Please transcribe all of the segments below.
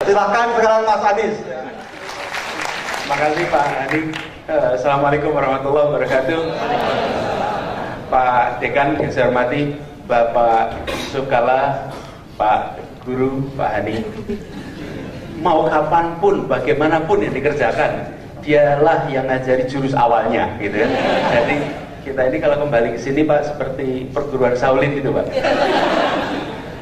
Silakan sekarang Mas Anies. Makasih Pak Adi. Assalamualaikum warahmatullahi wabarakatuh. Pak Dekan yang saya hormati, Bapak Sukala, Pak Guru, Pak Hani. Mau kapanpun, bagaimanapun yang dikerjakan, dialah yang ngajari jurus awalnya, gitu ya. Jadi kita ini kalau kembali ke sini Pak, seperti perguruan Shaolin itu Pak.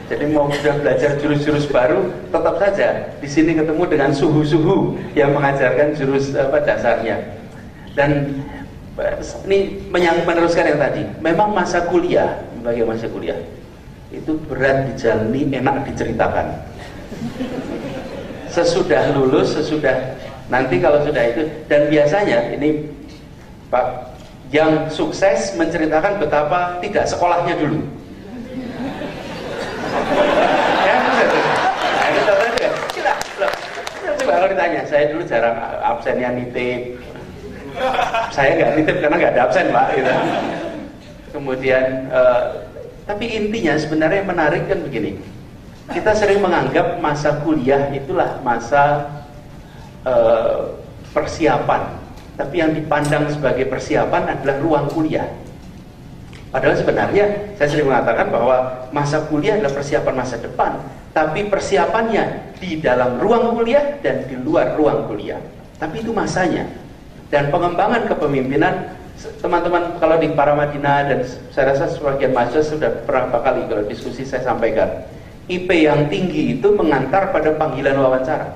Jadi mau sudah belajar jurus-jurus baru, tetap saja di sini ketemu dengan suhu-suhu yang mengajarkan jurus dasarnya. Dan ini meneruskan yang tadi. Memang masa kuliah, bagi masa kuliah itu berat dijalani, enak diceritakan. Sesudah lulus, nanti kalau sudah itu, dan biasanya ini Pak, yang sukses menceritakan betapa tidak sekolahnya dulu. Ya, nah, itu contohnya. Coba kalau ditanya, saya dulu jarang absennya nitip. Saya nggak nitip karena nggak ada absen Pak. Gitu. Kemudian, tapi intinya sebenarnya yang menarik kan begini. Kita sering menganggap masa kuliah itulah masa persiapan. Tapi yang dipandang sebagai persiapan adalah ruang kuliah. Padahal sebenarnya saya sering mengatakan bahwa masa kuliah adalah persiapan masa depan, tapi persiapannya di dalam ruang kuliah dan di luar ruang kuliah. Tapi itu masanya. Dan pengembangan kepemimpinan, teman-teman kalau di Paramadina dan saya rasa sebagian mahasiswa sudah berapa kali kalau diskusi saya sampaikan, IP yang tinggi itu mengantar pada panggilan wawancara.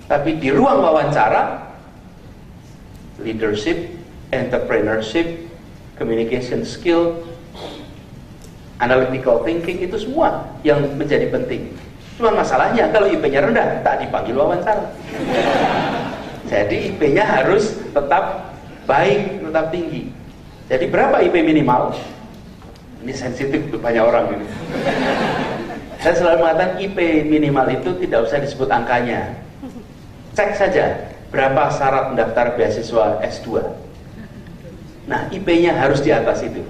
Tapi di ruang wawancara, leadership, entrepreneurship, communication skill, analytical thinking, itu semua yang menjadi penting. Cuma masalahnya kalau IP-nya rendah, tak dipanggil wawancara. Jadi IP-nya harus tetap baik, tetap tinggi. Jadi berapa IP minimal? Ini sensitif untuk banyak orang ini. Saya selalu mengatakan IP minimal itu tidak usah disebut angkanya. Cek saja berapa syarat mendaftar beasiswa S2. Nah, IP-nya harus di atas itu.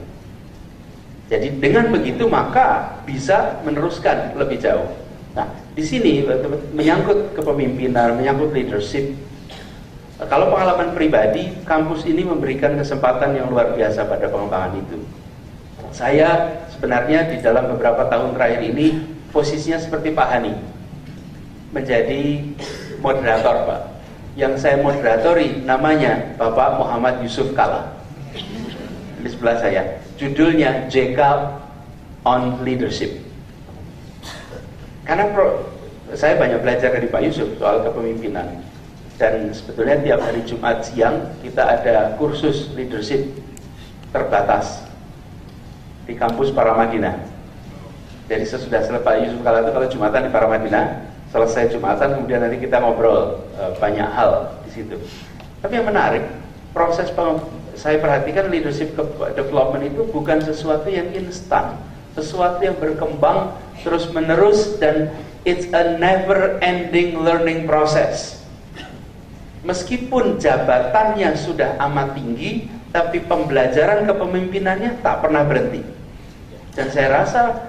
Jadi dengan begitu maka bisa meneruskan lebih jauh. Nah, di sini menyangkut kepemimpinan, menyangkut leadership. Kalau pengalaman pribadi, kampus ini memberikan kesempatan yang luar biasa pada pengembangan itu. Saya sebenarnya di dalam beberapa tahun terakhir ini posisinya seperti Pak Hani, menjadi moderator Pak. Yang saya moderatori namanya Bapak Muhammad Yusuf Kala. Di sebelah saya, judulnya JK on Leadership. Karena saya banyak belajar dari Pak Yusuf soal kepemimpinan. Dan sebetulnya tiap hari Jumat siang kita ada kursus leadership terbatas di kampus Paramadina. Jadi sesudah selesai Pak Yusuf Kala itu kalau Jumatan di Paramadina, selesai Jumatan kemudian nanti kita ngobrol banyak hal di situ. Tapi yang menarik, proses saya perhatikan leadership development itu bukan sesuatu yang instan, sesuatu yang berkembang terus menerus, dan it's a never ending learning process. Meskipun jabatannya sudah amat tinggi, tapi pembelajaran kepemimpinannya tak pernah berhenti. Dan saya rasa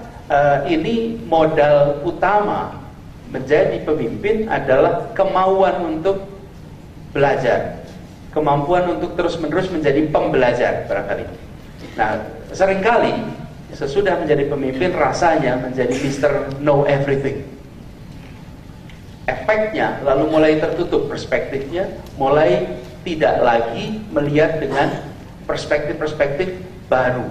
ini modal utama menjadi pemimpin adalah kemauan untuk belajar, kemampuan untuk terus-menerus menjadi pembelajar barangkali. Nah, seringkali sesudah menjadi pemimpin rasanya menjadi Mr. Know Everything. Efeknya lalu mulai tertutup perspektifnya, mulai tidak lagi melihat dengan perspektif-perspektif baru.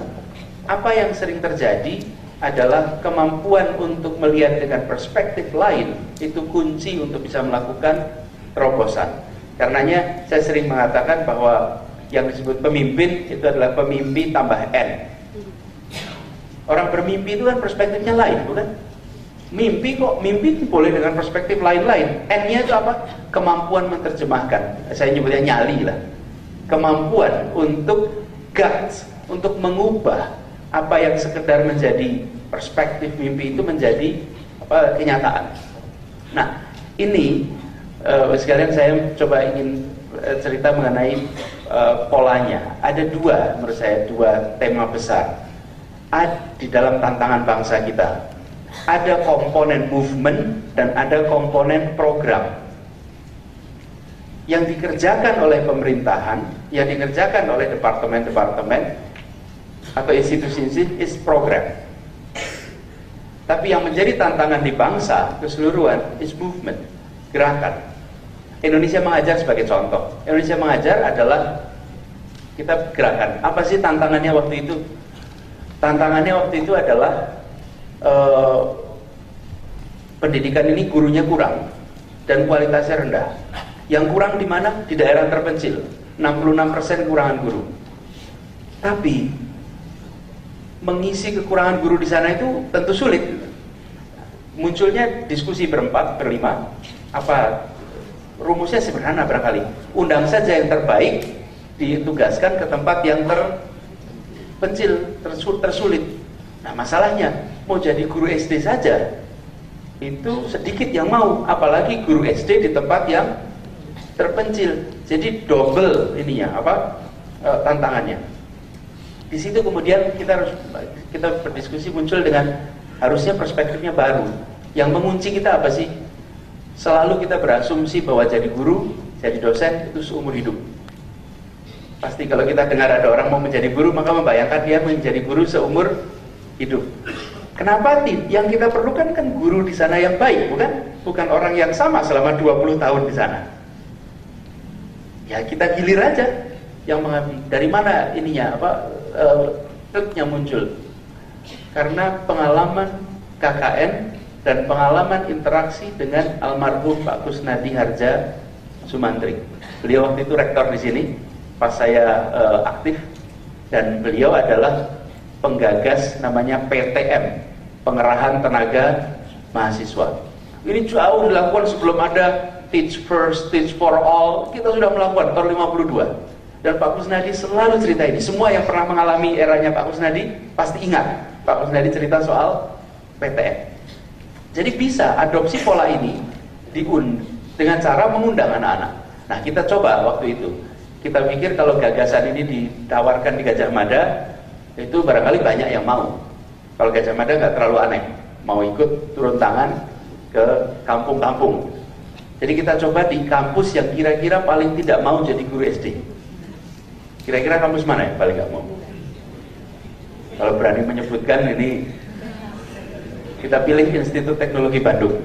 Apa yang sering terjadi adalah kemampuan untuk melihat dengan perspektif lain itu kunci untuk bisa melakukan terobosan. Karenanya saya sering mengatakan bahwa yang disebut pemimpin itu adalah pemimpi tambah N. Orang bermimpi itu kan perspektifnya lain, bukan? Mimpi boleh dengan perspektif lain-lain. N-nya itu apa? Kemampuan menerjemahkan. Saya nyebutnya nyali lah. Kemampuan untuk guts, untuk mengubah apa yang sekedar menjadi perspektif mimpi itu menjadi kenyataan. Nah, ini sekalian saya coba ingin cerita mengenai polanya. Ada menurut saya dua tema besar di dalam tantangan bangsa kita. ada komponen movement dan ada komponen program. Yang dikerjakan oleh pemerintahan, yang dikerjakan oleh departemen-departemen atau institusi-institusi is program. Tapi yang menjadi tantangan di bangsa keseluruhan is movement, gerakan. Indonesia Mengajar sebagai contoh. Indonesia Mengajar adalah kita gerakan. Apa sih tantangannya waktu itu? Tantangannya waktu itu adalah pendidikan ini gurunya kurang dan kualitasnya rendah. Yang kurang di mana? Di daerah terpencil. 66% kekurangan guru. Tapi mengisi kekurangan guru di sana itu tentu sulit. Munculnya diskusi berempat, berlima. Apa rumusnya sederhana barangkali. Undang saja yang terbaik, ditugaskan ke tempat yang terpencil, tersulit. Nah, masalahnya mau jadi guru SD saja itu sedikit yang mau, apalagi guru SD di tempat yang terpencil. Jadi double ininya tantangannya. Di situ kemudian kita berdiskusi muncul dengan harusnya perspektifnya baru. Yang mengunci kita apa sih? Selalu kita berasumsi bahwa jadi guru, jadi dosen itu seumur hidup. Pasti kalau kita dengar ada orang mau menjadi guru, maka membayangkan dia menjadi guru seumur hidup. Kenapa yang kita perlukan kan guru di sana yang baik, bukan orang yang sama selama 20 tahun di sana. Ya kita gilir aja yang mengabdi. Dari mana ininya truknya muncul? Karena pengalaman KKN dan pengalaman interaksi dengan almarhum Pak Kusnadi Harja Sumantri. Beliau waktu itu rektor di sini pas saya aktif, dan beliau adalah penggagas namanya PTM, Pengerahan Tenaga Mahasiswa. Ini jauh dilakukan sebelum ada Teach First, Teach for All. Kita sudah melakukan tahun 52. Dan Pak Kusnadi selalu cerita ini. Semua yang pernah mengalami eranya Pak Kusnadi pasti ingat Pak Kusnadi cerita soal PTM. Jadi bisa adopsi pola ini dengan cara mengundang anak-anak. Nah, kita coba waktu itu. Kita pikir kalau gagasan ini ditawarkan di Gajah Mada, itu barangkali banyak yang mau. Kalau Gajah Mada nggak terlalu aneh, mau ikut turun tangan ke kampung-kampung. Jadi kita coba di kampus yang kira-kira paling tidak mau jadi guru SD. Kira-kira kampus mana yang paling nggak mau? Kalau berani menyebutkan ini, kita pilih Institut Teknologi Bandung.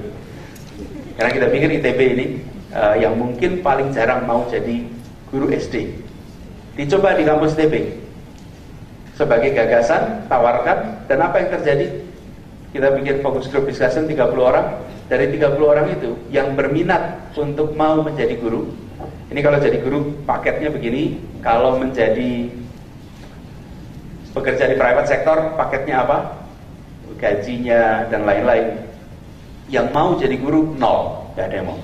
Karena kita pikir ITB ini yang mungkin paling jarang mau jadi guru SD. Dicoba di kampus ITB. Sebagai gagasan, tawarkan, dan apa yang terjadi? Kita bikin focus group discussion 30 orang. Dari 30 orang itu yang berminat untuk mau menjadi guru. Ini kalau jadi guru paketnya begini. Kalau menjadi pekerja di private sector paketnya apa? Gajinya dan lain-lain. Yang mau jadi guru 0, gak ada yang mau.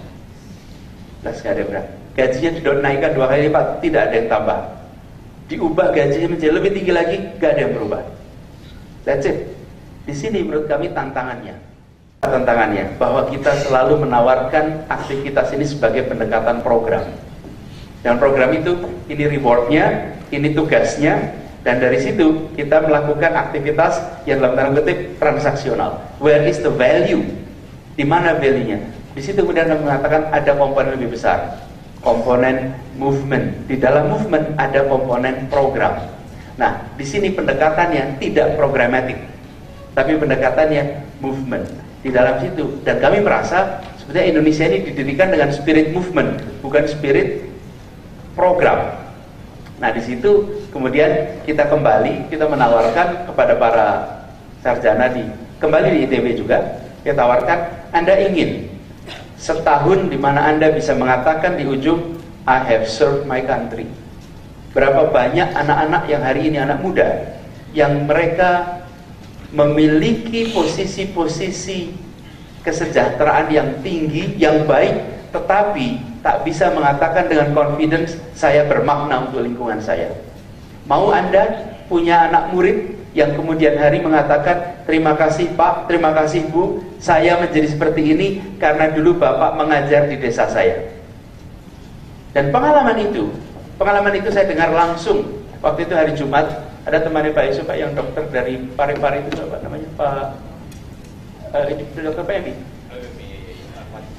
Gak ada yang berat. Gajinya dinaikkan 2 kali lipat, tidak ada yang tambah. Diubah gajinya menjadi lebih tinggi lagi, gak ada yang berubah. That's it. Di sini menurut kami tantangannya bahwa kita selalu menawarkan aktivitas ini sebagai pendekatan program. Dan program itu, ini rewardnya, ini tugasnya, dan dari situ kita melakukan aktivitas yang dalam tanda kutip transaksional. Where is the value? Di mana value-nya? Di situ kemudian mengatakan ada komponen lebih besar, komponen movement. Di dalam movement ada komponen program. Nah, di sini pendekatannya tidak programatik, tapi pendekatannya movement. Di dalam situ, dan kami merasa sebenarnya Indonesia ini didirikan dengan spirit movement, bukan spirit program. Nah, di situ kemudian kita menawarkan kepada para sarjana kembali di ITB juga, kita tawarkan, Anda ingin setahun di mana Anda bisa mengatakan di ujung, I have served my country. Berapa banyak anak-anak yang hari ini anak muda yang mereka memiliki posisi-posisi kesejahteraan yang tinggi, yang baik, tetapi tak bisa mengatakan dengan confidence, saya bermakna untuk lingkungan saya. Mau Anda punya anak murid yang kemudian hari mengatakan, terima kasih Pak, terima kasih Bu, saya menjadi seperti ini karena dulu Bapak mengajar di desa saya. Dan pengalaman itu saya dengar langsung. Waktu itu hari Jumat, ada temannya Pak Yusuf, Pak, yang dokter dari Parepare itu, apa namanya, Pak Dr. PMI.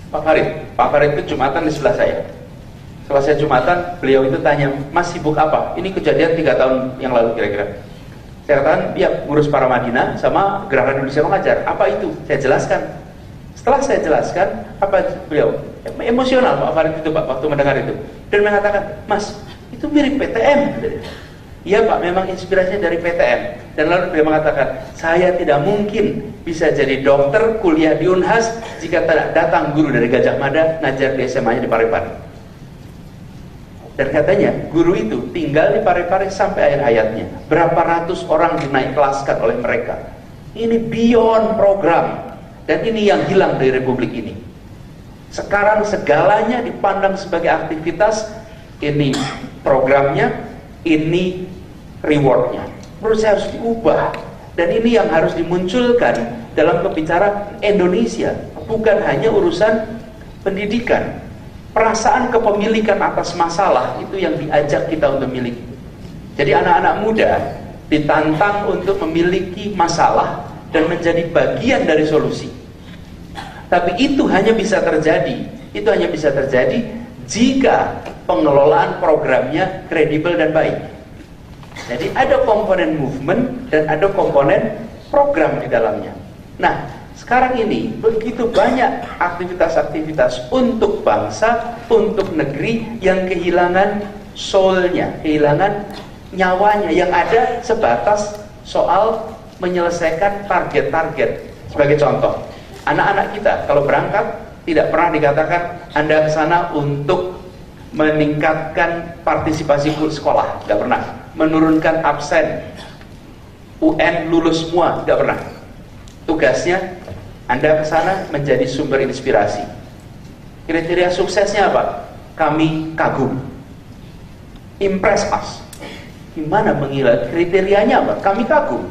Pak Farid itu Jumatan di sebelah saya. Selesai Jumatan, beliau itu tanya, Mas sibuk apa? Ini kejadian 3 tahun yang lalu kira-kira. Saya katakan, dia ngurus para Madinah sama Gerakan Indonesia Mengajar. Apa itu? Saya jelaskan. Setelah saya jelaskan, apa beliau? Emosional Pak Farid itu Pak, waktu mendengar itu. Dan mengatakan, Mas, itu mirip PTM. Iya Pak, memang inspirasinya dari PTM. Dan lalu beliau mengatakan, saya tidak mungkin bisa jadi dokter kuliah di Unhas jika tidak datang guru dari Gajah Mada ngajar di SMA-nya di Parepare. Dan katanya guru itu tinggal di Parepare sampai akhir hayatnya. Berapa ratus orang dinaik kelaskan oleh mereka. Ini beyond program. Dan ini yang hilang dari Republik ini. Sekarang segalanya dipandang sebagai aktivitas. Ini programnya, ini rewardnya. Menurut saya harus diubah. Dan ini yang harus dimunculkan dalam pembicaraan Indonesia. Bukan hanya urusan pendidikan. Perasaan kepemilikan atas masalah itu yang diajak kita untuk memiliki. Jadi anak-anak muda ditantang untuk memiliki masalah dan menjadi bagian dari solusi. Tapi itu hanya bisa terjadi jika pengelolaan programnya kredibel dan baik. Jadi ada komponen movement dan ada komponen program di dalamnya. Nah, sekarang ini begitu banyak aktivitas-aktivitas untuk bangsa, untuk negeri yang kehilangan soul-nya, kehilangan nyawanya, yang ada sebatas soal menyelesaikan target-target. Sebagai contoh, anak-anak kita kalau berangkat tidak pernah dikatakan Anda ke sana untuk meningkatkan partisipasi sekolah, tidak pernah. Menurunkan absen, UN lulus semua, tidak pernah. Tugasnya Anda ke sana menjadi sumber inspirasi. Kriteria suksesnya apa? Kami kagum. Impress us. Gimana mengira? Kriterianya apa? Kami kagum.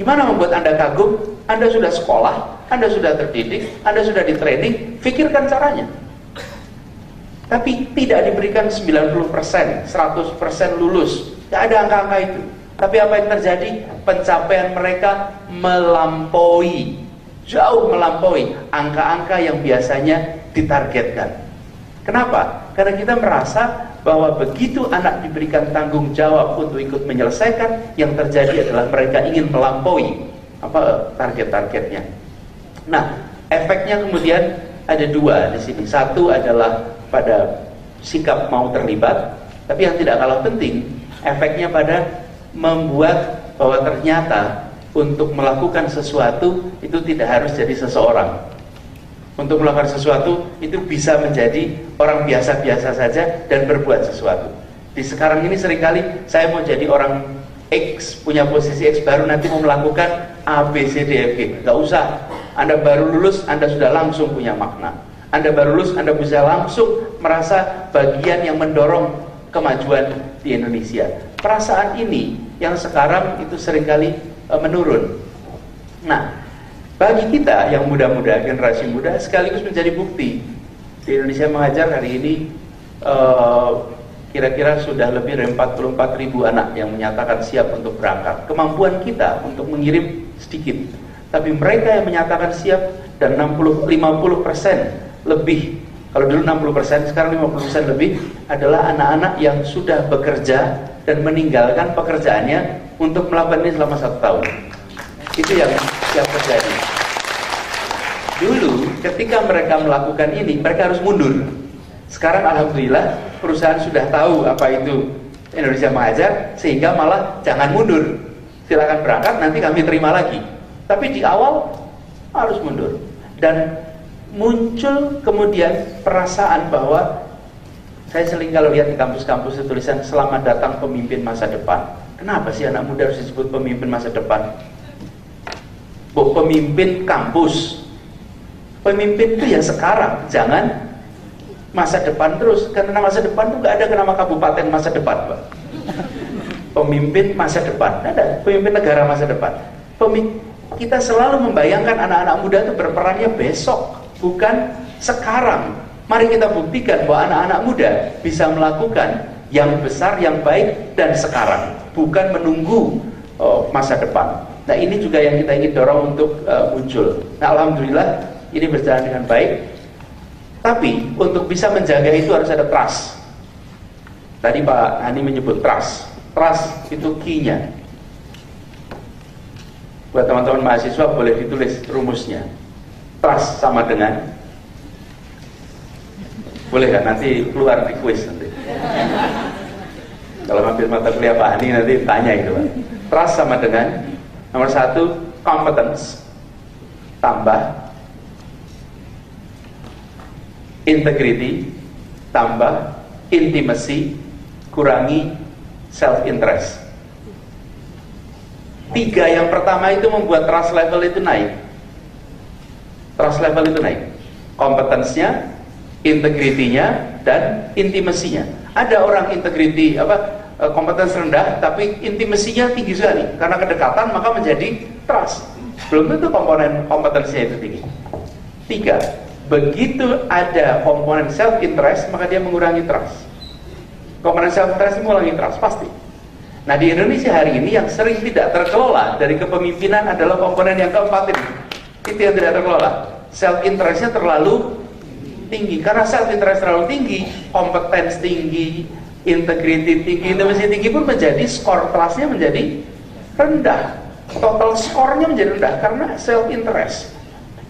Gimana membuat Anda kagum? Anda sudah sekolah, Anda sudah terdidik, Anda sudah di training, pikirkan caranya. Tapi tidak diberikan 90%, 100% lulus. Tidak ada angka-angka itu. Tapi apa yang terjadi? Pencapaian mereka melampaui, jauh melampaui angka-angka yang biasanya ditargetkan. Kenapa? Karena kita merasa bahwa begitu anak diberikan tanggung jawab untuk ikut menyelesaikan, yang terjadi adalah mereka ingin melampaui target-targetnya. Nah, efeknya kemudian ada dua di sini. Satu adalah pada sikap mau terlibat, tapi yang tidak kalah penting, efeknya pada membuat bahwa ternyata untuk melakukan sesuatu itu tidak harus jadi seseorang. Untuk melakukan sesuatu itu bisa menjadi orang biasa-biasa saja dan berbuat sesuatu. Di sekarang ini seringkali saya mau jadi orang X, punya posisi X, baru nanti mau melakukan A, B, C, D, F, G. Gak usah. Anda baru lulus, Anda sudah langsung punya makna. Anda baru lulus, Anda bisa langsung merasa bagian yang mendorong kemajuan di Indonesia. Perasaan ini yang sekarang itu seringkali menurun. Nah, bagi kita yang muda-muda, generasi muda, sekaligus menjadi bukti. Di Indonesia Mengajar hari ini kira-kira sudah lebih dari 44.000 anak yang menyatakan siap untuk berangkat. Kemampuan kita untuk mengirim sedikit, tapi mereka yang menyatakan siap dan 50% lebih, kalau dulu 60%, sekarang 50% lebih adalah anak-anak yang sudah bekerja dan meninggalkan pekerjaannya untuk melakukan ini selama 1 tahun. Itu yang terjadi. Dulu ketika mereka melakukan ini, mereka harus mundur. Sekarang alhamdulillah perusahaan sudah tahu apa itu Indonesia Mengajar, sehingga malah jangan mundur. Silakan berangkat, nanti kami terima lagi. Tapi di awal harus mundur. Dan muncul kemudian perasaan bahwa saya sering kalau lihat di kampus-kampus tulisan selamat datang pemimpin masa depan. Kenapa sih anak muda harus disebut pemimpin masa depan? Pemimpin kampus. Pemimpin itu ya sekarang, jangan masa depan terus. Karena masa depan itu nggak ada ke nama kabupaten masa depan, Pak. Pemimpin masa depan, ada pemimpin negara masa depan. Kita selalu membayangkan anak-anak muda itu berperannya besok, bukan sekarang. Mari kita buktikan bahwa anak-anak muda bisa melakukan yang besar, yang baik, dan sekarang, bukan menunggu masa depan. Nah ini juga yang kita ingin dorong untuk muncul. Nah alhamdulillah ini berjalan dengan baik. Tapi untuk bisa menjaga itu harus ada trust. Tadi Pak Hani menyebut trust. Trust itu key-nya. Buat teman-teman mahasiswa boleh ditulis rumusnya. Trust sama dengan, boleh kan nanti keluar di quiz nanti. Kalau ambil mata kuliah Pak Hani nanti tanya itu Pak. Trust sama dengan nomor 1 competence tambah integrity tambah intimacy kurangi self interest. 3 yang pertama itu membuat trust level itu naik. Trust level itu naik. Kompetensnya, integritinya, dan intimasinya. Ada orang integriti kompetens rendah, tapi intimasinya tinggi sekali. Karena kedekatan maka menjadi trust. Belum tentu komponen kompetensinya itu tinggi. 3, begitu ada komponen self interest maka dia mengurangi trust. Komponen self interest mengurangi trust pasti. Nah di Indonesia hari ini yang sering tidak terkelola dari kepemimpinan adalah komponen yang keempat ini. Itu yang tidak terkelola. Self interestnya terlalu tinggi. Karena self interest terlalu tinggi, kompetens tinggi, integrity tinggi, intimasi tinggi pun menjadi skor trustnya menjadi rendah. Total skornya menjadi rendah karena self interest.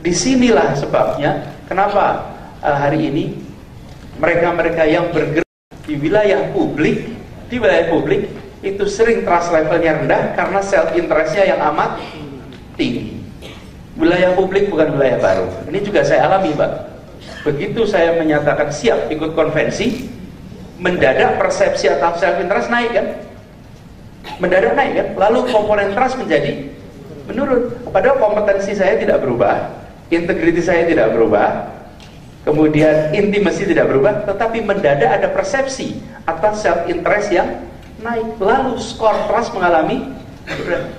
Disinilah sebabnya kenapa hari ini mereka-mereka yang bergerak di wilayah publik itu sering trust levelnya rendah karena self interestnya yang amat tinggi. Wilayah publik bukan wilayah baru. Ini juga saya alami Pak. Begitu saya menyatakan siap ikut konvensi, mendadak persepsi atas self interest naik kan? Mendadak naik kan? Lalu komponen trust menjadi menurun. Padahal kompetensi saya tidak berubah, integriti saya tidak berubah, kemudian intimasi tidak berubah, tetapi mendadak ada persepsi atas self interest yang naik, lalu skor trust mengalami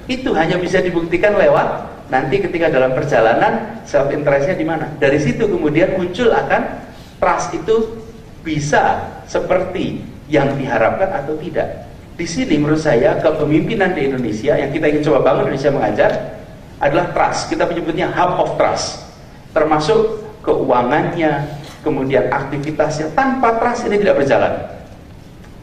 itu hanya bisa dibuktikan lewat nanti ketika dalam perjalanan self interestnya di mana. Dari situ kemudian muncul akan trust itu bisa seperti yang diharapkan atau tidak. Di sini menurut saya kepemimpinan di Indonesia yang kita ingin coba bangun Indonesia Mengajar adalah trust. Kita menyebutnya hub of trust, termasuk keuangannya, kemudian aktivitasnya. Tanpa trust ini tidak berjalan.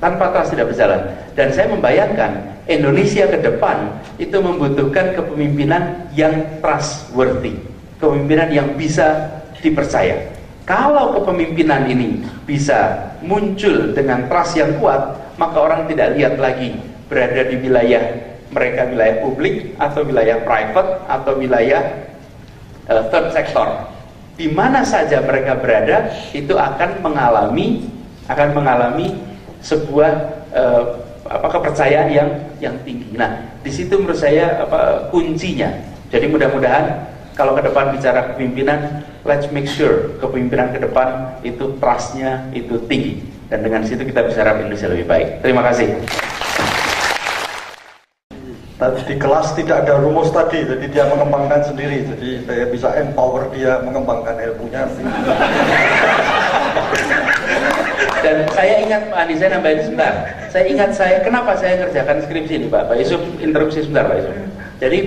Tanpa trust tidak berjalan. Dan saya membayangkan Indonesia ke depan itu membutuhkan kepemimpinan yang trustworthy, kepemimpinan yang bisa dipercaya. Kalau kepemimpinan ini bisa muncul dengan trust yang kuat, maka orang tidak lihat lagi berada di wilayah mereka, wilayah publik atau wilayah private atau wilayah third sector. Di mana saja mereka berada itu akan mengalami sebuah kepercayaan yang tinggi. Nah, di situ menurut saya kuncinya. Jadi mudah-mudahan kalau ke depan bicara kepemimpinan, let's make sure kepemimpinan ke depan itu trustnya itu tinggi. Dan dengan situ kita bisa harap Indonesia lebih baik. Terima kasih. Tadi di kelas tidak ada rumus tadi, jadi dia mengembangkan sendiri. Jadi saya bisa empower dia mengembangkan ilmunya. Dan saya ingat Pak Andi, saya nambahin sebentar. Saya ingat kenapa saya ngerjakan skripsi ini Pak Yusuf, interupsi sebentar Pak Yusuf. Jadi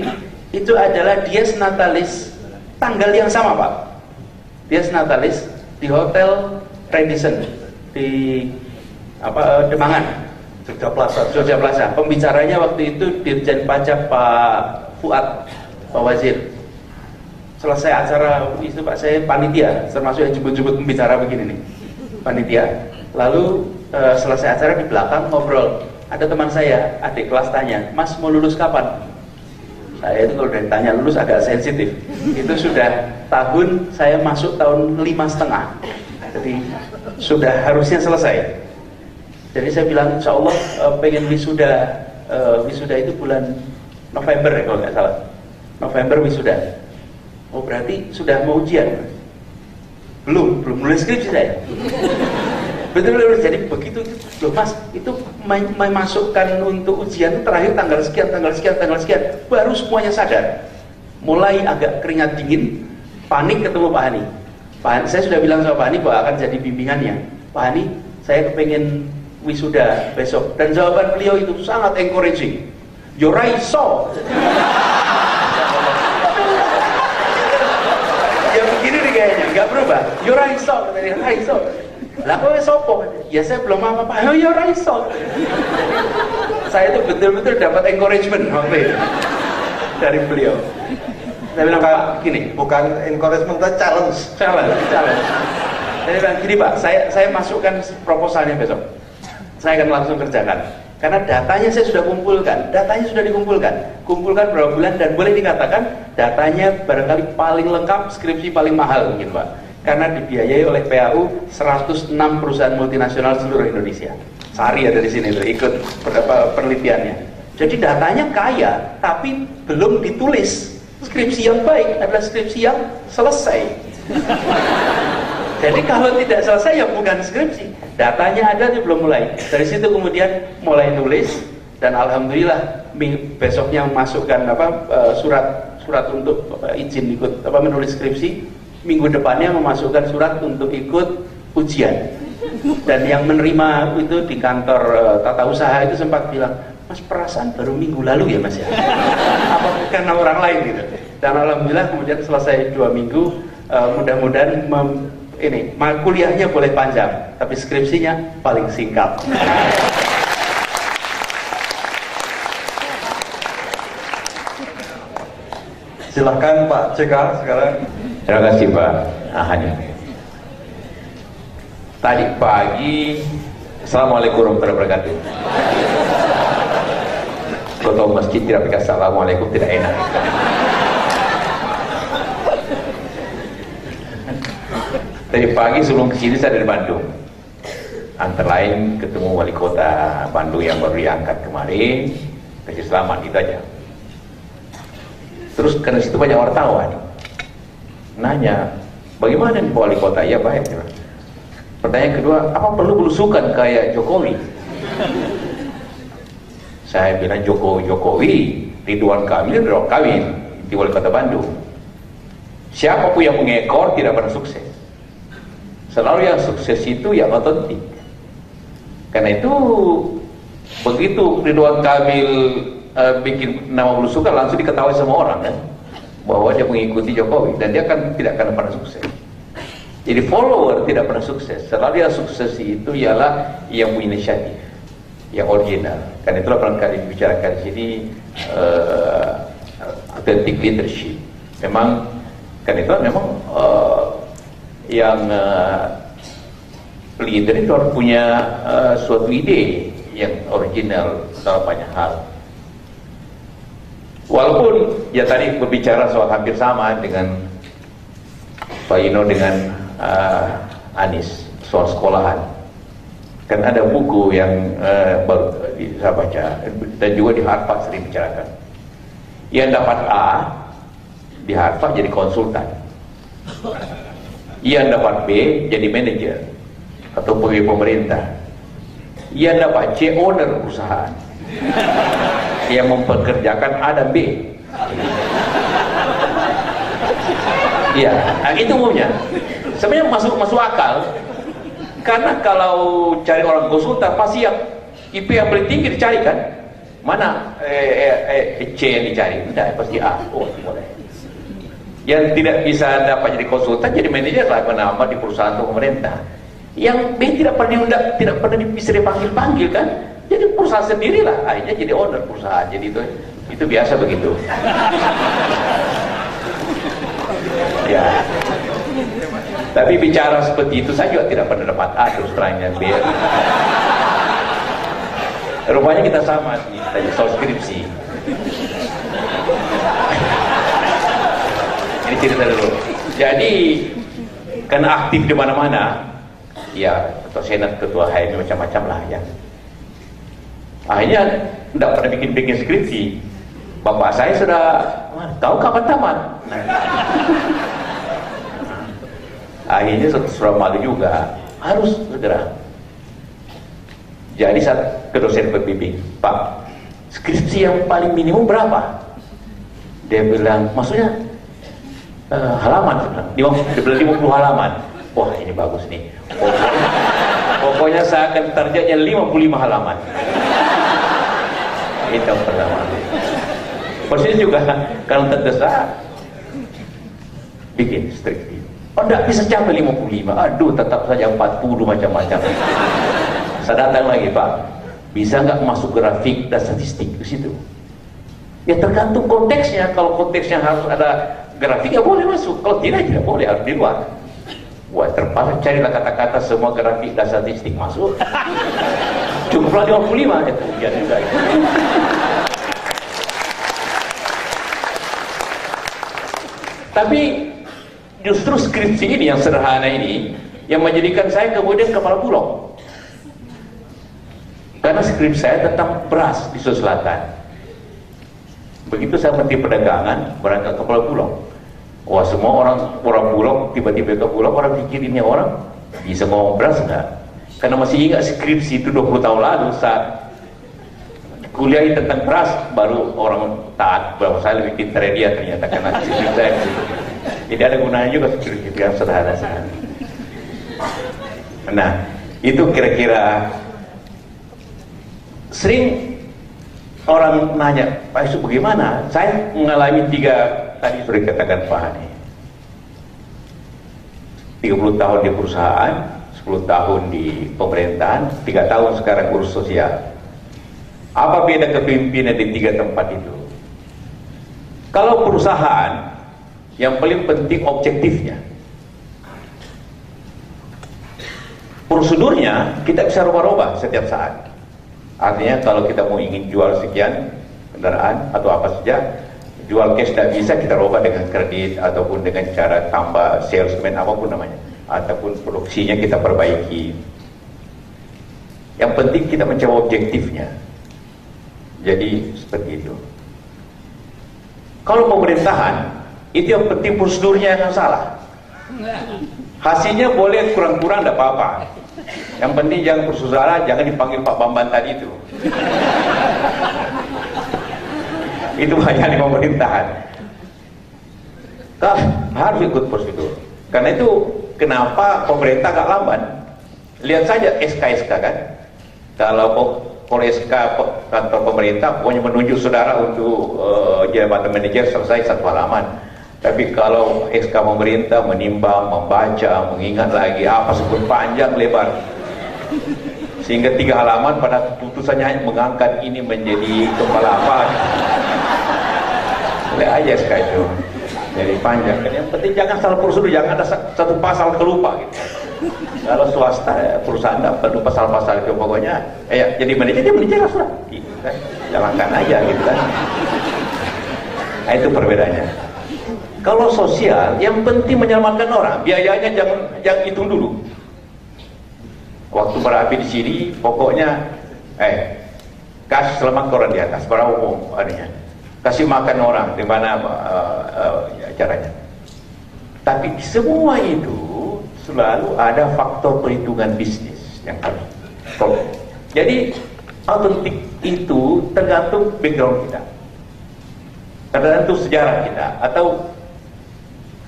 itu adalah dies natalis tanggal yang sama Pak. Dies natalis di Hotel Radisson di Demangan, Jogja Plaza. Pembicaranya waktu itu Dirjen Pajak Pak Fuad, Pak Wazir. Selesai acara itu Pak, saya panitia, termasuk yang jemput-jemput pembicara begini nih, panitia. Lalu selesai acara di belakang ngobrol. Ada teman saya, adik kelas tanya, Mas mau lulus kapan? Saya itu kalau udah ditanya lulus agak sensitif. Itu sudah saya masuk tahun 5,5. Jadi sudah harusnya selesai. Jadi saya bilang insya Allah pengen wisuda itu bulan November ya kalau nggak salah. November wisuda. Oh berarti sudah mau ujian? Belum nulis skripsi saya. Betul-betul, jadi begitu loh Mas, itu memasukkan untuk ujian terakhir tanggal sekian, baru semuanya sadar. Mulai agak keringat dingin, panik ketemu Pak Hani. Saya sudah bilang sama Pak Hani bahwa akan jadi bimbingannya. Pak Hani, saya kepengen wisuda besok. Dan jawaban beliau itu sangat encouraging. Yoraiso. Mbak? Yo ra iso, ra iso. Lah kowe sapa? Ya saya belum apa-apa. Yo ra iso. Saya itu betul-betul dapat encouragement waktu itu dari beliau. Saya bilang, Pak, gini, bukan encouragement, tapi challenge. Challenge. Saya bilang, gini Pak, saya masukkan proposalnya besok. Saya akan langsung kerjakan. Karena datanya saya sudah kumpulkan, datanya sudah dikumpulkan. Kumpulkan berapa bulan dan boleh dikatakan datanya barangkali paling lengkap, skripsi paling mahal mungkin Pak. Karena dibiayai oleh PAU 106 perusahaan multinasional seluruh Indonesia. Sari ada di sini tuh, ikut beberapa penelitiannya. Jadi datanya kaya, tapi belum ditulis. Skripsi yang baik adalah skripsi yang selesai. Jadi kalau tidak selesai ya bukan skripsi. Datanya ada, dia belum mulai. Dari situ kemudian mulai nulis dan alhamdulillah besoknya memasukkan surat untuk izin ikut menulis skripsi. Minggu depannya memasukkan surat untuk ikut ujian. Dan yang menerima itu di kantor tata usaha itu sempat bilang, Mas, perasaan baru minggu lalu ya Mas ya? Apa bukan orang lain gitu? Dan alhamdulillah kemudian selesai 2 minggu, mudah-mudahan kuliahnya boleh panjang, tapi skripsinya paling singkat. Silahkan Pak JK sekarang. Terima kasih Pak Ahani. Tadi pagi, Assalamualaikum warahmatullahi wabarakatuh. Ketua masjid tidak pakai Assalamualaikum, tidak enak. Tadi pagi sebelum kesini saya dari Bandung. Antara lain ketemu wali kota Bandung yang baru diangkat kemarin, kasih selamat itu aja. Terus karena situ banyak wartawan nanya, bagaimana nih wali kota? Ya baik. Pertanyaan kedua, apa perlu belusukan kayak Jokowi? Saya bilang Jokowi, Ridwan Kamil di wali kota Bandung. Siapapun yang mengekor tidak pernah sukses. Selalu yang sukses itu yang otentik. Karena itu begitu Ridwan Kamil bikin nama belusukan langsung diketahui semua orang kan, bahwa dia mengikuti Jokowi dan dia tidak akan pernah sukses. Jadi follower tidak pernah sukses. Selalu yang sukses itu ialah yang inisiatif, yang original. Karena itulah barangkali dibicarakan di sini authentic leadership. Memang kan itu memang yang leader itu harus punya suatu ide yang original dalam banyak hal. Walaupun ya tadi berbicara soal hampir sama dengan Pak Ino dengan Anies soal sekolahan. Kan ada buku yang baru saya baca dan juga di Harvard sering bicarakan. Yang dapat A di Harvard jadi konsultan. Yang dapat B jadi manajer atau pegawai pemerintah. Yang dapat C owner perusahaan yang mempekerjakan A dan B. Iya, itu umumnya. Sebenarnya masuk akal. Karena kalau cari orang konsultan pasti yang IP yang paling tinggi dicari kan. Mana C yang dicari? Tidak, pasti A. Oh, boleh. Yang tidak bisa dapat jadi konsultan jadi manajer lah menambah di perusahaan atau pemerintah. Yang B tidak pernah bisa dipanggil kan. Jadi perusahaan sendirilah, akhirnya jadi owner perusahaan. Jadi itu biasa begitu. Ya. Tapi bicara seperti itu saya juga tidak pernah dapat A terus terangnya B. Rupanya kita sama sih, tadi soal skripsi. Ini cerita dulu. Jadi karena aktif di mana-mana, ya ketua senat, ketua HM macam-macam lah ya. Akhirnya tidak pernah bikin skripsi. Bapak saya sudah tahu kapan tamat. Akhirnya sudah malu juga, harus segera. Jadi saat ke dosen pembimbing, Pak, skripsi yang paling minimum berapa? Dia bilang, maksudnya halaman, dia bilang 50 halaman. Wah ini bagus nih. Pokoknya saya akan targetnya 55 halaman. Itu yang pertama. Persis juga kalau terdesak bikin skripsi. Oh, tidak bisa capai 55. Aduh, tetap saja 40 macam-macam. Saya datang lagi, Pak. Bisa nggak masuk grafik dan statistik ke situ? Ya tergantung konteksnya. Kalau konteksnya harus ada grafik, ya boleh masuk. Kalau tidak boleh, harus di luar. Wah, terpaksa carilah kata-kata semua grafik dan statistik masuk. Cukuplah 55, itu ujian juga. Tapi justru skripsi ini yang sederhana ini yang menjadikan saya kemudian kepala bulog. Karena skripsi saya tentang beras di Sulawesi Selatan. Begitu saya Menteri Perdagangan berangkat kepala bulog. Wah, semua orang bulog tiba-tiba ke bulog, orang pikir ini orang bisa ngomong beras enggak? Karena masih ingat skripsi itu 20 tahun lalu saat kuliah tentang beras, baru orang taat bahwa saya lebih pintar dari dia ternyata karena skripsi saya. Jadi ada gunanya juga skripsi yang sederhana. Nah, itu kira-kira. Sering orang nanya, Pak Yusuf bagaimana? Saya mengalami 3, tadi sudah dikatakan Pak Hani, 30 tahun di perusahaan, 10 tahun di pemerintahan, 3 tahun sekarang urus sosial. Apa beda kepemimpinan di 3 tempat itu? Kalau perusahaan, yang paling penting objektifnya. Prosedurnya kita bisa rubah-rubah setiap saat. Artinya kalau kita mau ingin jual sekian kendaraan atau apa saja, jual cash tidak bisa, kita rubah dengan kredit ataupun dengan cara tambah salesman apapun namanya, ataupun produksinya kita perbaiki. Yang penting kita mencoba objektifnya. Jadi seperti itu. Kalau pemerintahan, itu yang penting prosedurnya yang salah. Hasilnya boleh kurang-kurang tidak apa-apa. Yang penting jangan bersusah, jangan dipanggil Pak Bambang tadi itu. Itu banyak di pemerintahan. Harus ikut prosedur. Karena itu kenapa pemerintah agak lamban. Lihat saja SK-SK kan. Kalau SK kantor pemerintah pokoknya menunjuk saudara untuk jabatan manajer selesai 1 halaman. Tapi kalau SK pemerintah menimbang, membaca, mengingat lagi apa sebut panjang lebar, sehingga 3 halaman pada putusannya mengangkat ini menjadi kepala apa. Boleh aja SK itu jadi panjang. Yang penting jangan salah prosedur, jangan ada satu pasal kelupa gitu. Kalau swasta perusahaan dapat pasal-pasal itu pokoknya jadi manajer, dia manajer sudah gitu kan, jalankan aja gitu kan. Nah, itu perbedaannya. Kalau sosial, yang penting menyelamatkan orang, biayanya jangan hitung dulu. Waktu berapi di sini, pokoknya kasih selamat orang di atas, berapa umum adanya. Kasih makan orang, di mana caranya. Tapi semua itu selalu ada faktor perhitungan bisnis yang harus. Jadi autentik itu tergantung background kita, tergantung sejarah kita, atau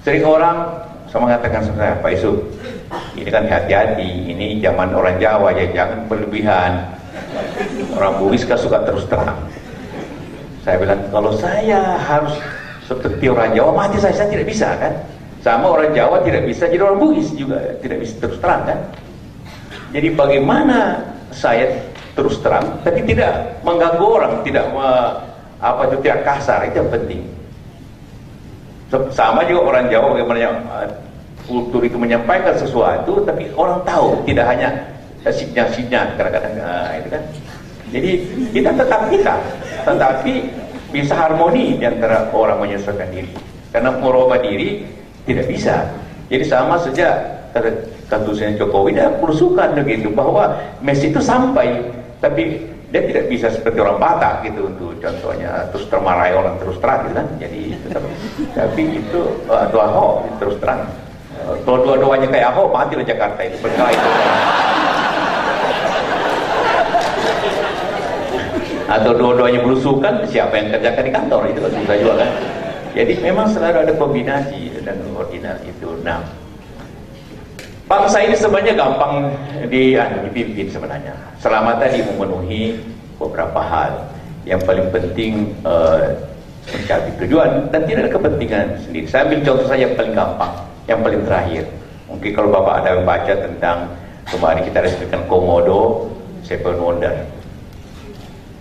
sering orang sama mengatakan saya, Pak Yusuf, ini kan hati-hati, ini zaman orang Jawa ya, jangan berlebihan. Orang Bugis kan suka terus terang. Saya bilang, kalau saya harus seperti orang Jawa, mati saya tidak bisa kan. Sama orang Jawa tidak bisa jadi orang Bugis juga, tidak bisa terus terang kan. Jadi bagaimana saya terus terang, tapi tidak mengganggu orang, tidak tidak kasar, itu yang penting. Sama juga orang Jawa bagaimana kultur itu menyampaikan sesuatu, tapi orang tahu, tidak hanya sinyal-sinyal kadang-kadang itu kan. Jadi kita tetapi bisa harmoni di antara orang menyesuaikan diri. Karena merubah diri tidak bisa. Jadi sama saja kasusnya Jokowi, dia berusukan begitu bahwa Messi itu sampai, tapi dia tidak bisa seperti orang Batak gitu, untuk contohnya terus termarahi orang terus terang gitu kan. Jadi tapi itu atau Ahok terus terang, kalau dua-duanya kayak Ahok mati lah Jakarta itu berkala itu. Atau dua-duanya belusukan, siapa yang kerjakan di kantor itu kan susah juga kan. Jadi memang selalu ada kombinasi dan koordinasi itu. Nah, bangsa ini sebenarnya gampang dipimpin sebenarnya, selama tadi memenuhi beberapa hal. Yang paling penting mencapai tujuan dan tidak ada kepentingan sendiri. Saya ambil contoh saja yang paling gampang, yang paling terakhir, mungkin kalau Bapak ada yang baca tentang kemarin kita resmikan Komodo 7 Wonder.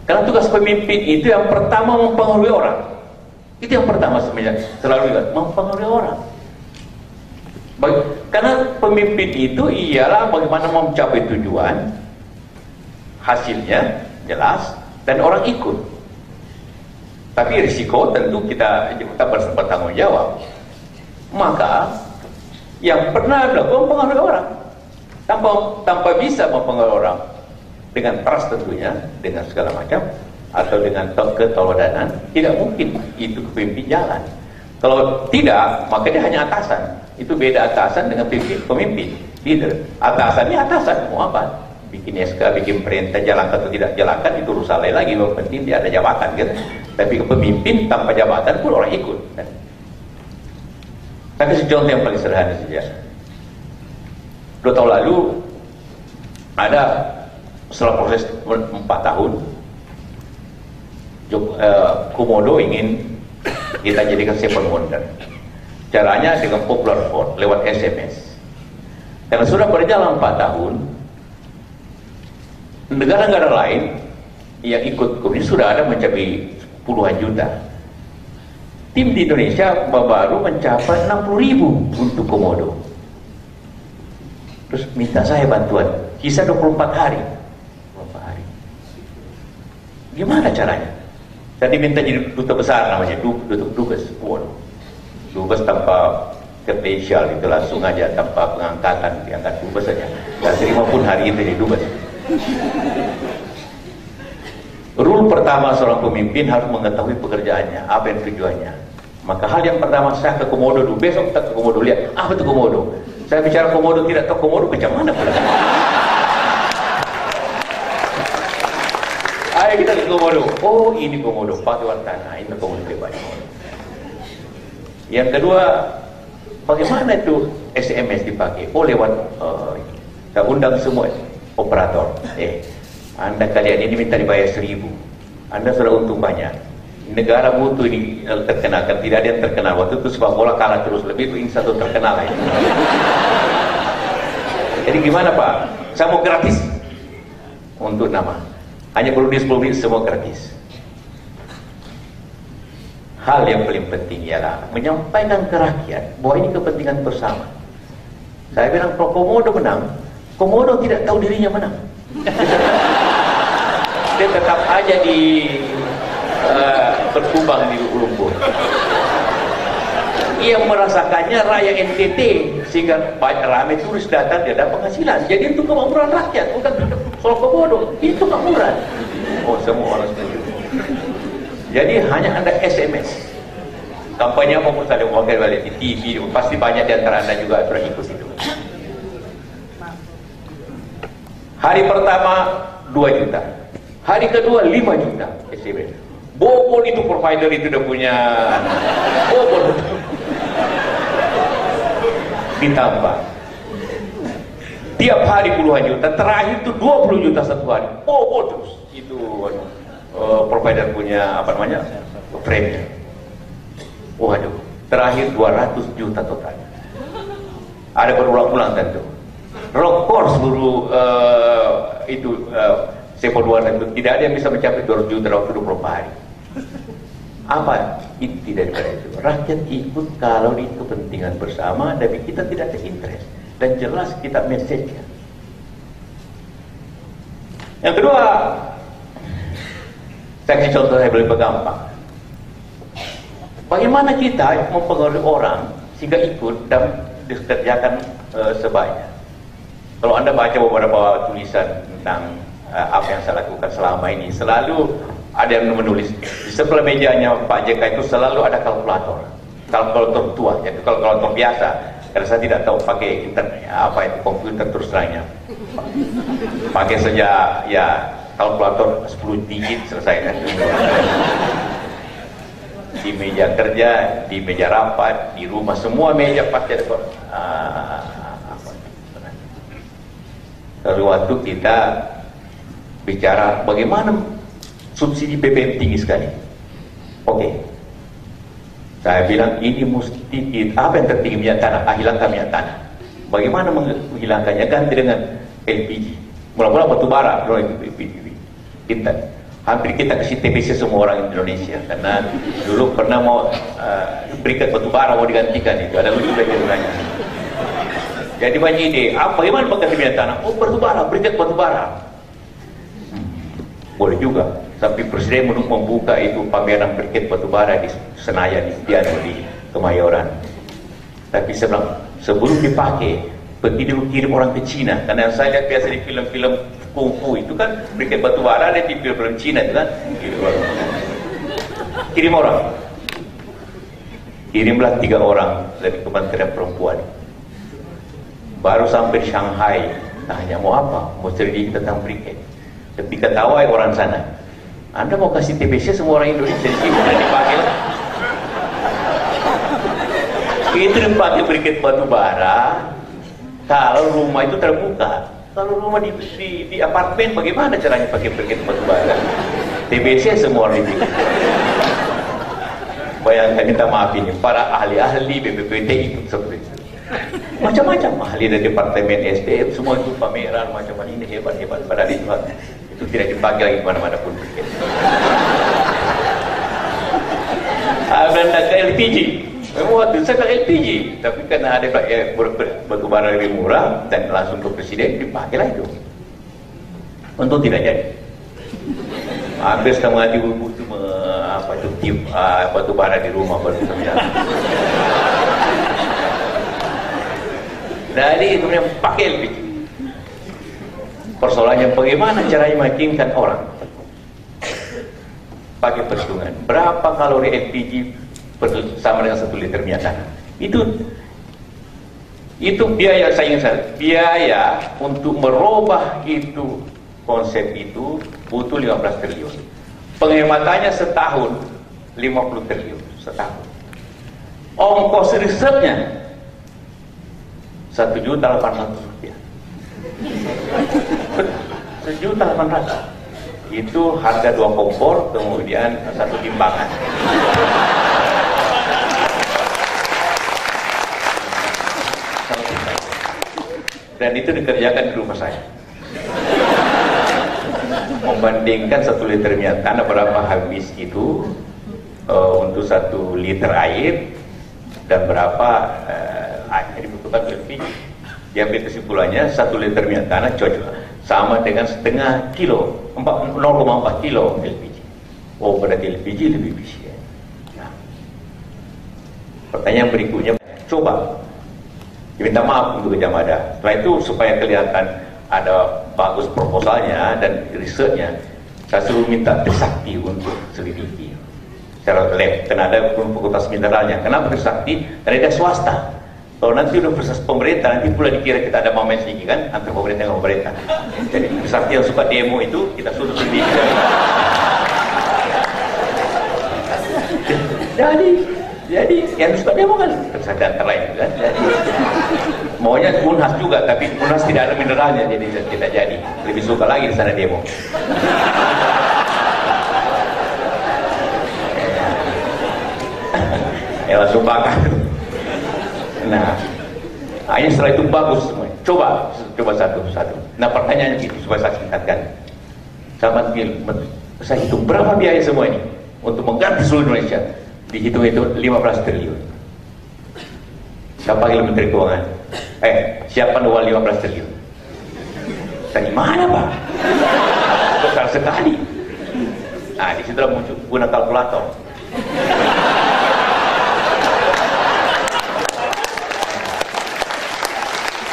Karena tugas pemimpin itu yang pertama mempengaruhi orang. Itu yang pertama sebenarnya, selalu ingat, mempengaruhi orang. Karena pemimpin itu ialah bagaimana mencapai tujuan, hasilnya jelas, dan orang ikut. Tapi risiko tentu kita bertanggung jawab. Maka yang pernah melakukan mempengaruhi orang, tanpa bisa mempengaruhi orang dengan trust tentunya, dengan segala macam, atau dengan keteladanan, tidak mungkin itu pemimpin jalan. Kalau tidak, maka dia hanya atasan. Itu beda atasan dengan pemimpin, leader. Atasannya atasan, mau apa? Bikin SK, bikin perintah, jalankan atau tidak jalankan, itu urusan lain lagi. Yang penting dia ada jabatan, gitu. Tapi pemimpin tanpa jabatan pun orang ikut. Saya kasih contoh yang paling sederhana saja. 2 tahun lalu ada setelah proses 4 tahun, Komodo ingin kita jadikan 7 Wonder. Caranya dengan popular vote lewat SMS. Karena sudah berjalan 4 tahun, negara-negara lain yang ikut ini sudah ada mencapai puluhan juta. Tim di Indonesia baru mencapai 60.000 untuk Komodo. Terus minta saya bantuan, sisa 24 hari. Gimana caranya? Saya diminta jadi duta besar, namanya dubes. Dubes tanpa spesial, itu langsung aja tanpa pengangkatan, diangkat dubes saja. Dan terima pun hari itu jadi dubes. Rule pertama seorang pemimpin harus mengetahui pekerjaannya, apa yang tujuannya. Maka hal yang pertama, saya ke Komodo dulu, besok kita ke Komodo, lihat apa itu Komodo. Saya bicara Komodo, tidak tahu Komodo macam mana pula. Ayo kita ke Komodo. Oh, ini Komodo, Pakuan Tanah, ini Komodo bebas. Yang kedua, bagaimana itu SMS dipakai? Oh, lewat saya undang semua operator. Anda kalian ini minta dibayar 1.000. Anda sudah untung banyak. Negara butuh ini terkenal, kan tidak ada yang terkenal. Waktu itu sepak bola kalah terus, lebih itu satu terkenal aja. Jadi gimana Pak? Saya mau gratis untuk nama. Hanya perlu di 10 menit semua gratis. Hal yang paling penting ialah menyampaikan ke rakyat bahwa ini kepentingan bersama. Saya bilang kalau Komodo menang, Komodo tidak tahu dirinya menang. Dia tetap aja berkubang di lumpur. Ia merasakannya raya NTT, sehingga banyak ramai turis datang, dia dapat penghasilan. Jadi itu kemakmuran rakyat, bukan soal Komodo, itu kemakmuran. Oh, semua orang setuju. Jadi hanya Anda SMS. Kampanye maupun saling wakil balik di TV, pasti banyak di antara Anda juga sudah ikut itu. Hari pertama 2 juta, hari kedua 5 juta SMS. Bobol itu provider itu udah punya bobol. Ditambah tiap hari puluhan juta, terakhir itu 20 juta satu hari, bobol terus. Itu provider punya apa namanya frame-nya. Waduh, terakhir 200 juta total. Ada berulang-ulang tentu. Rekor seluruh sepoduan itu tidak ada yang bisa mencapai 200 juta dalam 24 hari. Apa inti daripada itu? Rakyat ikut kalau itu kepentingan bersama, tapi kita tidak ada interest dan jelas kita message-nya. Yang kedua, saya kasih contoh saya boleh gampang. Bagaimana kita mempengaruhi orang sehingga ikut dan dikerjakan sebaiknya. Kalau Anda baca beberapa tulisan tentang apa yang saya lakukan selama ini, selalu ada yang menulis di sebelah mejanya Pak JK itu selalu ada kalkulator tua, yaitu kalkulator biasa. Karena saya tidak tahu pakai internet, apa itu komputer terus terangnya. Pakai saja ya kalkulator 10 digit selesai kan. Di meja kerja, di meja rapat, di rumah, semua meja pasti ada lalu waktu kita bicara bagaimana subsidi BBM tinggi sekali. Oke. Saya bilang ini mesti, apa yang tertinggi minyak tanah? Hilangkan minyak tanah. Bagaimana menghilangkannya? Ganti dengan LPG. Mula-mula batu bara, LPG. Hampir kita kasih TBC semua orang Indonesia, karena dulu pernah mau berikat batu bara mau digantikan, itu ada lucu lagi nanya. Jadi banyak ide, bagaimana mengganti minyak tanah? Oh, batu bara, berikat batu bara. Boleh juga. Tapi Presiden membuka itu pameran berikat batu bara di Senayan, di Kemayoran. Tapi sebelum dipakai, pergi dulu kirim orang ke Cina. Karena saya lihat biasa di film-film kungfu itu kan berikat batu bara, ada di film-film Cina itu kan. Kirim orang. Kirimlah 3 orang dari Kementerian Perempuan. Baru sampai di Shanghai, tanya mau apa? Mau cerita tentang berikat. Tapi ketawa orang sana. Anda mau kasih TBC semua orang Indonesia di sini dan dipakai lah. Itu dipakai berikat batu bara. Kalau rumah itu terbuka, kalau rumah di apartemen bagaimana caranya pakai berikat batu bara? TBC semua orang itu. Bayangkan, minta maaf ini para ahli-ahli BPPT ikut seperti itu. Macam-macam ahli dari departemen SDM semua itu pameran macam-macam, ini hebat-hebat pada itu tidak dipakai lagi kemana-mana pun. Dan ke LPG, memang waktu saya ke LPG, tapi karena ada batu bara lebih murah dan langsung ke Presiden dipakailah itu. Untung tidak jadi. Hampir setengah mati butuh batu bara di rumah baru terjadi. Jadi itu yang pakai LPG. Persoalannya bagaimana caranya meyakinkan orang pakai perhitungan berapa kalori LPG sama dengan 1 liter minyak tanah. Itu biaya, saya ingat, biaya untuk merubah itu konsep itu butuh 15 triliun. Penghematannya setahun 50 triliun setahun. Ongkos risetnya 1.800.000 rupiah. 1.800.000 itu harga 2 kompor, kemudian 1 timbangan. Dan itu dikerjakan di rumah saya. Membandingkan 1 liter minyak tanah berapa habis itu untuk 1 liter air dan berapa air dibutuhkan LPG. Diambil kesimpulannya 1 liter minyak tanah cocok sama dengan setengah kilo, 0,4 kilo LPG. Oh, berarti LPG lebih efisien. Nah, pertanyaan berikutnya, coba minta maaf untuk Kejamada. Setelah itu supaya kelihatan ada bagus proposalnya dan risetnya, saya suruh minta Trisakti untuk selidiki secara lab tenaga fakultas mineralnya. Kenapa Trisakti? Karena dia swasta. Kalau nanti universitas pemerintah, nanti pula dikira kita ada momen sedikit kan antara pemerintah dengan pemerintah. Jadi Trisakti yang suka demo itu kita suruh selidiki. Jadi yang suka demo kan Trisakti antara lain kan. Jadi maunya Unhas juga, tapi Unhas tidak ada mineralnya, jadi tidak jadi. Lebih suka lagi di sana demo. Ya langsung bakar. Nah, ini setelah itu bagus semua. Coba satu-satu. Nah, pertanyaannya itu supaya saya singkatkan. Saya hitung berapa biaya semua ini untuk mengganti seluruh Indonesia. Dihitung itu 15 triliun. Siapa panggil Menteri Keuangan? Siapa uang 15 triliun? Dari mana, Pak? Besar sekali. Nah, di situ muncul guna kalkulator.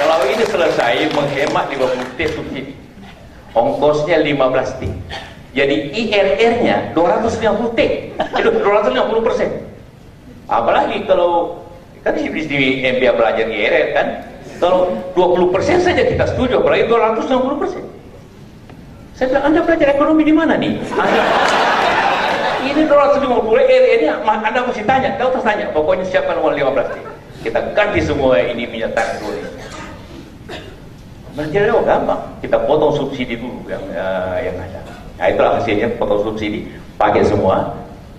Kalau ini selesai menghemat 50 T subsidi, ongkosnya 15 T. Jadi IRR-nya 250 T. Jadi 250%. Apalagi kalau kan di MBA belajar IRR kan, kalau 20% saja kita setuju, apalagi 260%. Saya bilang, Anda belajar ekonomi di mana nih? Ini 250 IRR-nya, Anda mesti tanya, kau terus tanya, pokoknya siapkan uang 15 T. Kita ganti semua ini minyak tanah dulu. Belajarnya gampang, kita potong subsidi dulu yang ada. Nah, itulah hasilnya, potong subsidi, pakai semua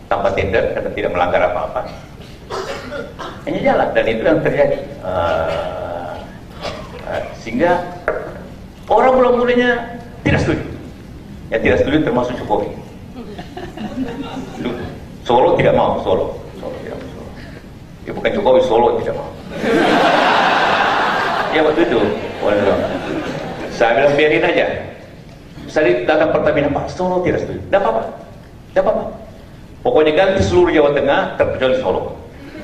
tanpa tender karena tidak melanggar apa-apa. hanya jalan, dan itu yang terjadi. Sehingga orang mulanya tidak setuju. Yang tidak setuju termasuk Jokowi. Solo tidak mau, Solo tidak mau. Ya bukan Jokowi, Solo tidak mau. Ya waktu itu, saya bilang biarin aja. Saya datang Pertamina, Pak, Solo tidak setuju. Tidak apa-apa. Pokoknya ganti seluruh Jawa Tengah terkecuali Solo.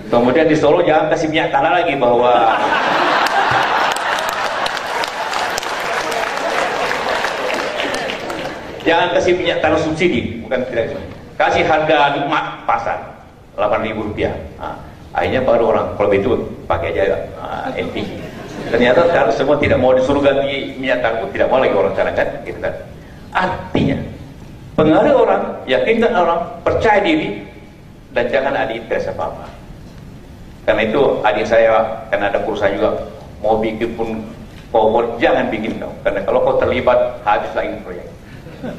Kemudian di Solo jangan kasih minyak tanah lagi, bahwa jangan kasih minyak tanah subsidi, bukan tidak kasih harga nikmat pasar 8.000 rupiah. Akhirnya baru orang kalau itu pakai aja LPG. Ternyata kalau semua tidak mau disuruh ganti minyak tanah pun tidak mau lagi orang sana kan, gitu kan. Artinya pengaruh orang, yakinkan orang, percaya diri, dan jangan ada interest apa-apa. Karena itu adik saya, karena ada perusahaan juga, mau bikin pun power, jangan bikin kau. Karena kalau kau terlibat, habis lagi proyek.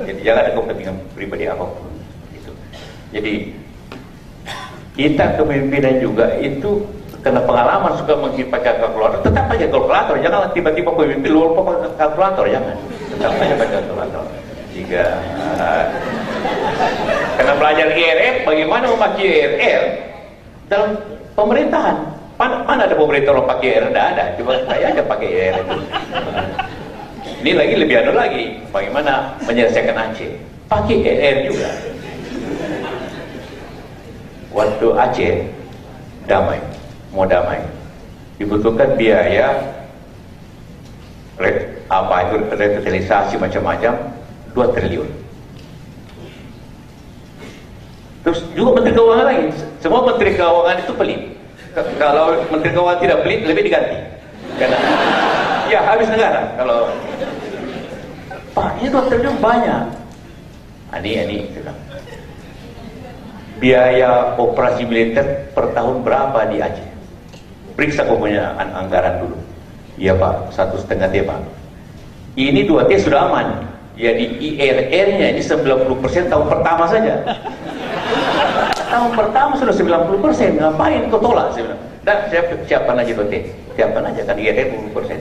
Jadi jangan ada kepentingan pribadi apapun. Gitu. Jadi kita kepemimpinan juga itu karena pengalaman suka pakai kalkulator, tetap pakai kalkulator. Janganlah tiba-tiba pemimpin lupa pakai kalkulator, jangan. Tetap aja pakai kalkulator. Jika karena belajar IRR, bagaimana memakai IRR dalam pemerintahan. Mana ada pemerintah orang pakai IRR? Tidak ada. Coba saya aja pakai IRR itu. Ini lagi lebih anu lagi, bagaimana menyelesaikan Aceh? Pakai IRR juga. Waktu Aceh mau damai, dibutuhkan biaya revitalisasi macam-macam 2 triliun. Terus juga Menteri Keuangan lagi, semua Menteri Keuangan itu pelit. Kalau Menteri Keuangan tidak pelit, lebih diganti. Karena ya habis negara. Kalau Pak, ini 2 triliun banyak. Ini biaya operasi militer per tahun berapa di Aceh? Periksa kau punya anggaran dulu. Iya Pak, 1,5 T Pak. Ini 2 T sudah aman. Ya di IRR-nya ini 90% tahun pertama saja. Tahun pertama sudah 90%, ngapain kau tolak? Saya bilang, nah, saya siapkan aja 2 T. Siapkan aja, kan IRR 20%.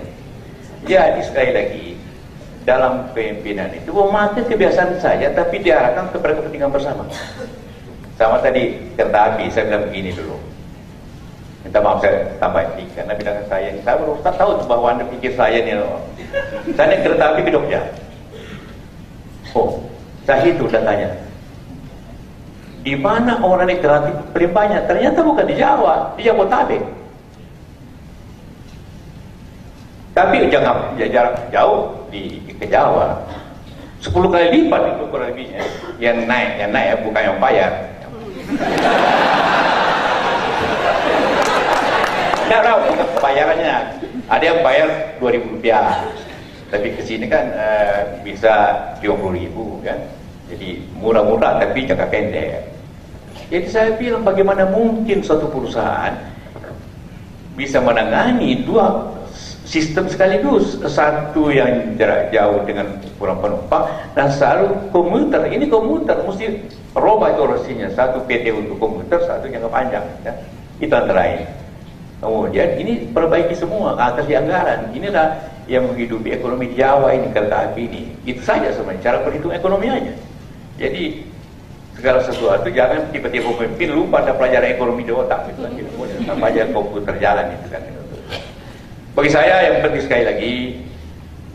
Jadi sekali lagi, dalam kepemimpinan itu memakai kebiasaan saja, tapi diarahkan kepada kepentingan bersama. Sama tadi kereta api, saya bilang begini dulu. Minta maaf saya tambah ini, karena bilang saya baru tahu bahwa Anda pikir saya ini. Saya naik kereta api ke Jogja. Oh, saya hitung datanya. Di mana orang naik kereta api paling banyak? Ternyata bukan di Jawa, di Jabodetabek. Tapi jangan jarak jauh ke Jawa. 10 kali lipat itu kurang lebihnya. Yang naik ya, bukan yang bayar. Tidak tahu bayarannya. Ada yang bayar 2.000 rupiah, tapi kesini kan bisa 20.000 kan. Jadi murah-murah tapi jangka pendek. Jadi saya bilang bagaimana mungkin suatu perusahaan bisa menangani 2 sistem sekaligus, satu yang jarak jauh dengan kurang penumpang dan selalu komuter. Ini komuter mesti robah itu orasinya, satu PT untuk komuter, satu jangka panjang ya. Itu antara lain. Kemudian ini perbaiki semua atas anggaran. Inilah yang menghidupi ekonomi Jawa ini, kereta api ini. Itu saja sebenarnya cara perhitung ekonomi aja. Jadi segala sesuatu jangan tiba-tiba pemimpin lupa ada pelajaran ekonomi di otak gitu kan. Sama aja komputer jalan itu kan. Bagi saya yang penting sekali lagi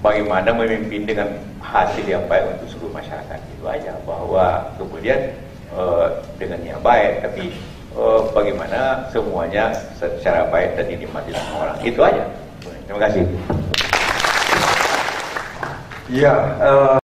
bagaimana memimpin dengan hasil yang baik untuk seluruh masyarakat. Itu aja, bahwa kemudian dengan yang baik, tapi bagaimana semuanya secara baik dan dinikmati sama orang. Itu aja. Terima kasih. Iya.